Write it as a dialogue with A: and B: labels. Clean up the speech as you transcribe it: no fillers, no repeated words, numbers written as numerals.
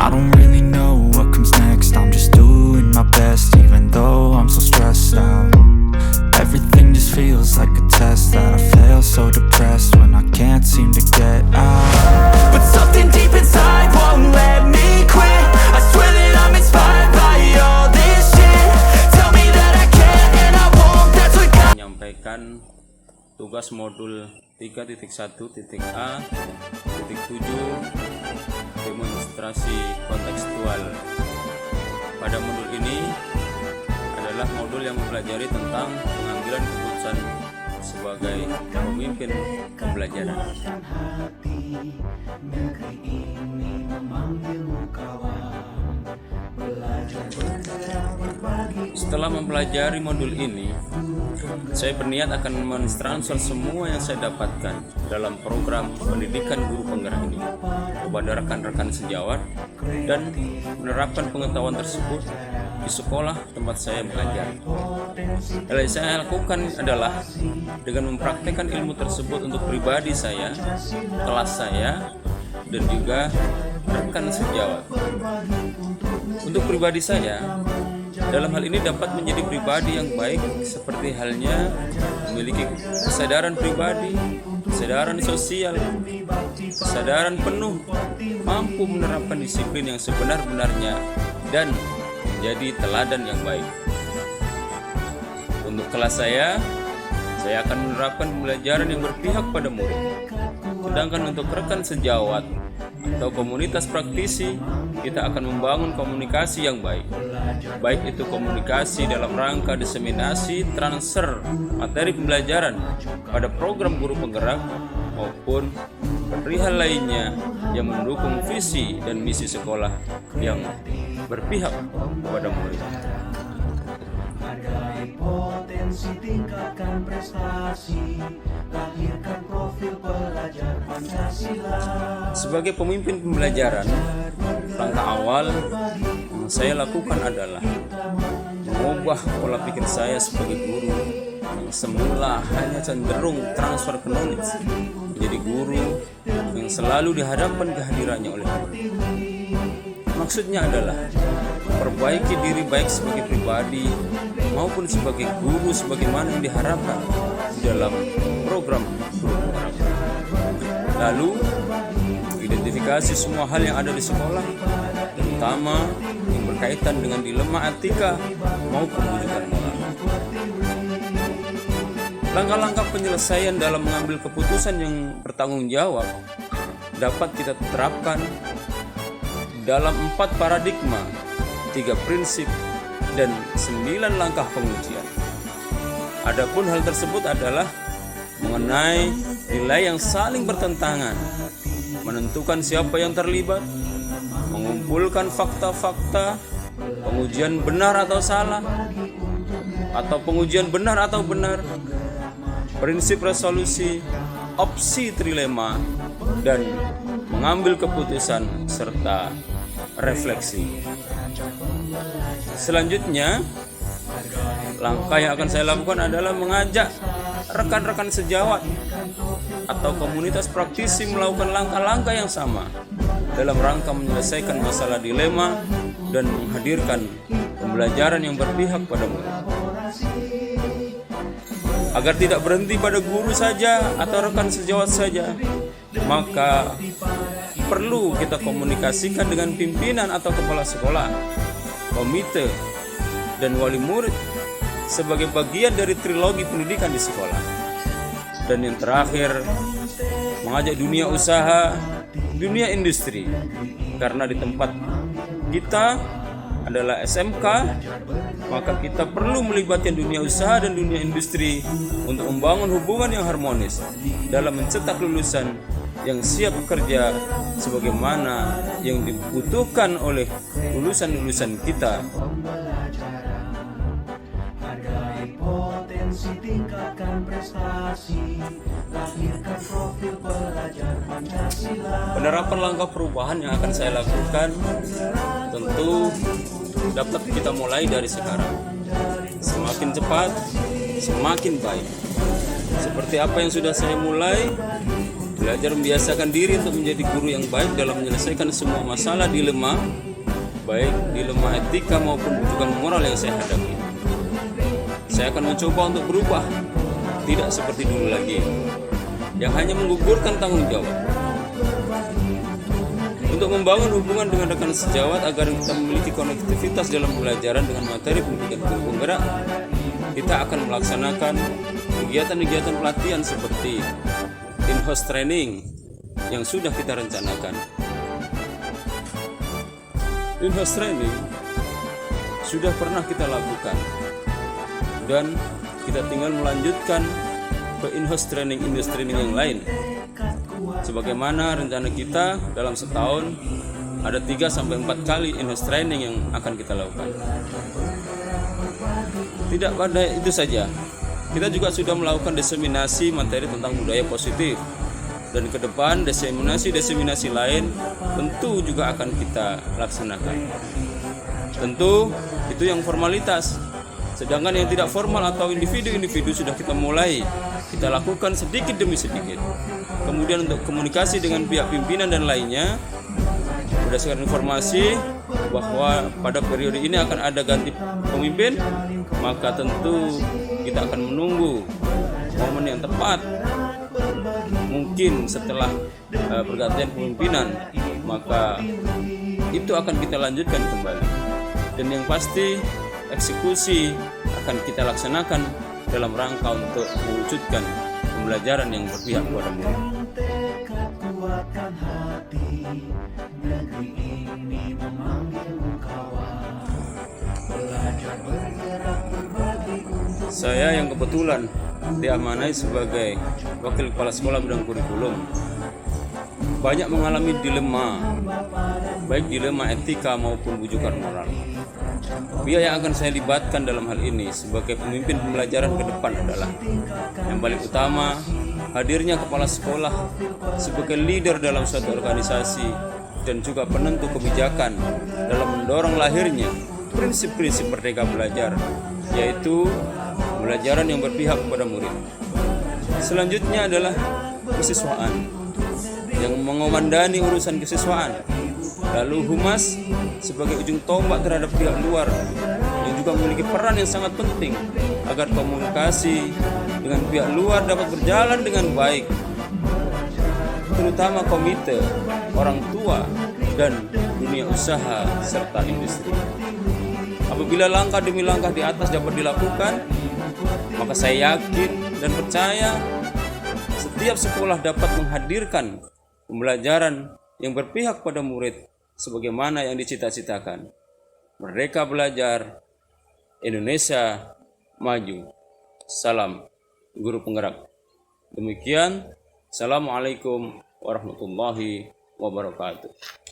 A: I don't really know what comes next. I'm just doing my best, even though I'm so stressed out. Everything just feels like a test that I fail, so depressed when I can't seem to get out. But something deep inside won't let me quit. I swear that I'm inspired by all this shit. Tell me that I can and I won't, that's what got.
B: Menyampaikan tugas modul 3.1.A titik 7 demonstrasi kontekstual. Pada modul ini adalah modul yang mempelajari tentang pengambilan keputusan sebagai pemimpin pembelajaran. Setelah mempelajari modul ini, saya berniat akan mentransfer semua yang saya dapatkan dalam program pendidikan guru penggerak ini kepada rekan-rekan sejawat dan menerapkan pengetahuan tersebut di sekolah tempat saya belajar. Hal yang saya lakukan adalah dengan mempraktekkan ilmu tersebut untuk pribadi saya, kelas saya, dan juga rekan sejawat. Untuk pribadi saya, dalam hal ini dapat menjadi pribadi yang baik, seperti halnya memiliki kesadaran pribadi, kesadaran sosial, kesadaran penuh, mampu menerapkan disiplin yang sebenar-benarnya, dan menjadi teladan yang baik. Untuk kelas saya akan menerapkan pembelajaran yang berpihak pada murid. Sedangkan untuk rekan sejawat atau komunitas praktisi, kita akan membangun komunikasi yang baik. Baik itu komunikasi dalam rangka diseminasi transfer materi pembelajaran pada program guru penggerak maupun perihal lainnya yang mendukung visi dan misi sekolah yang berpihak kepada murid.
C: Hargai potensi, tingkatkan prestasi, lahirkan profil pelajar Pancasila.
B: Sebagai pemimpin pembelajaran, langkah awal yang saya lakukan adalah mengubah pola pikir saya sebagai guru yang semula hanya cenderung transfer knowledge menjadi guru yang selalu dihadapkan kehadirannya oleh murid. Maksudnya adalah perbaiki diri baik sebagai pribadi maupun sebagai guru sebagaimana yang diharapkan dalam program guru penggerak. Lalu identifikasi semua hal yang ada di sekolah, terutama yang berkaitan dengan dilema etika maupun rujukan moral. Langkah-langkah penyelesaian dalam mengambil keputusan yang bertanggung jawab dapat kita terapkan dalam 4 paradigma, 3 prinsip, dan 9 langkah pengujian. Adapun hal tersebut adalah mengenai nilai yang saling bertentangan, menentukan siapa yang terlibat, mengumpulkan fakta-fakta, pengujian benar atau salah, atau pengujian benar atau benar, prinsip resolusi, opsi trilema, dan mengambil keputusan serta refleksi. Selanjutnya, langkah yang akan saya lakukan adalah mengajak rekan-rekan sejawat atau komunitas praktisi melakukan langkah-langkah yang sama dalam rangka menyelesaikan masalah dilema dan menghadirkan pembelajaran yang berpihak pada murid. Agar tidak berhenti pada guru saja atau rekan sejawat saja, maka perlu kita komunikasikan dengan pimpinan atau kepala sekolah, komite, dan wali murid sebagai bagian dari trilogi pendidikan di sekolah. Dan yang terakhir, mengajak dunia usaha, dunia industri, karena di tempat kita adalah SMK, maka kita perlu melibatkan dunia usaha dan dunia industri untuk membangun hubungan yang harmonis dalam mencetak lulusan yang siap bekerja sebagaimana yang dibutuhkan oleh lulusan-lulusan kita.
C: Hargai potensi, tingkatkan prestasi, lahirkan profil pelajar Pancasila.
B: Penerapan langkah perubahan yang akan saya lakukan tentu dapat kita mulai dari sekarang. Semakin cepat, semakin baik. Seperti apa yang sudah saya mulai Belajar membiasakan diri untuk menjadi guru yang baik dalam menyelesaikan semua masalah dilema, baik dilema etika maupun rujukan moral yang saya hadapi. Saya akan mencoba untuk berubah, tidak seperti dulu lagi, yang hanya menggugurkan tanggung jawab. Untuk membangun hubungan dengan rekan sejawat agar kita memiliki konektivitas dalam pembelajaran dengan materi pendidikan guru penggerak, kita akan melaksanakan kegiatan-kegiatan pelatihan seperti in-house training yang sudah kita rencanakan. In-house training sudah pernah kita lakukan dan kita tinggal melanjutkan ke in-house training yang lain. Sebagaimana rencana kita dalam setahun ada 3-4 kali in-house training yang akan kita lakukan. Tidak pada itu saja, kita juga sudah melakukan diseminasi materi tentang budaya positif, dan ke depan diseminasi lain tentu juga akan kita laksanakan. Tentu itu yang formalitas, sedangkan yang tidak formal atau individu-individu sudah kita mulai kita lakukan sedikit demi sedikit. Kemudian untuk komunikasi dengan pihak pimpinan dan lainnya, berdasarkan informasi bahwa pada periode ini akan ada ganti pemimpin, maka tentu kita akan menunggu momen yang tepat. Mungkin setelah pergantian pemimpinan, maka itu akan kita lanjutkan kembali. Dan yang pasti eksekusi akan kita laksanakan dalam rangka untuk mewujudkan pembelajaran yang berpihak kepada murid.
C: Tekad kuatkan hati, negeri ini memanggilmu kawan. Belajar bergerak berbagi untuk
B: Saya yang kebetulan diamanai sebagai wakil kepala sekolah bidang kurikulum banyak mengalami dilema, baik dilema etika maupun rujukan moral. Pihak yang akan saya libatkan dalam hal ini sebagai pemimpin pembelajaran ke depan adalah yang paling utama, hadirnya kepala sekolah sebagai leader dalam suatu organisasi dan juga penentu kebijakan dalam mendorong lahirnya prinsip-prinsip Merdeka Belajar, yaitu pembelajaran yang berpihak kepada murid. Selanjutnya adalah kesiswaan yang mengomandani urusan kesiswaan. Lalu humas sebagai ujung tombak terhadap pihak luar yang juga memiliki peran yang sangat penting agar komunikasi dengan pihak luar dapat berjalan dengan baik, terutama komite, orang tua, dan dunia usaha serta industri. Apabila langkah demi langkah di atas dapat dilakukan, maka saya yakin dan percaya setiap sekolah dapat menghadirkan pembelajaran yang berpihak pada murid sebagaimana yang dicita-citakan. Merdeka Belajar, Indonesia Maju. Salam Guru Penggerak. Demikian, Assalamualaikum warahmatullahi wabarakatuh.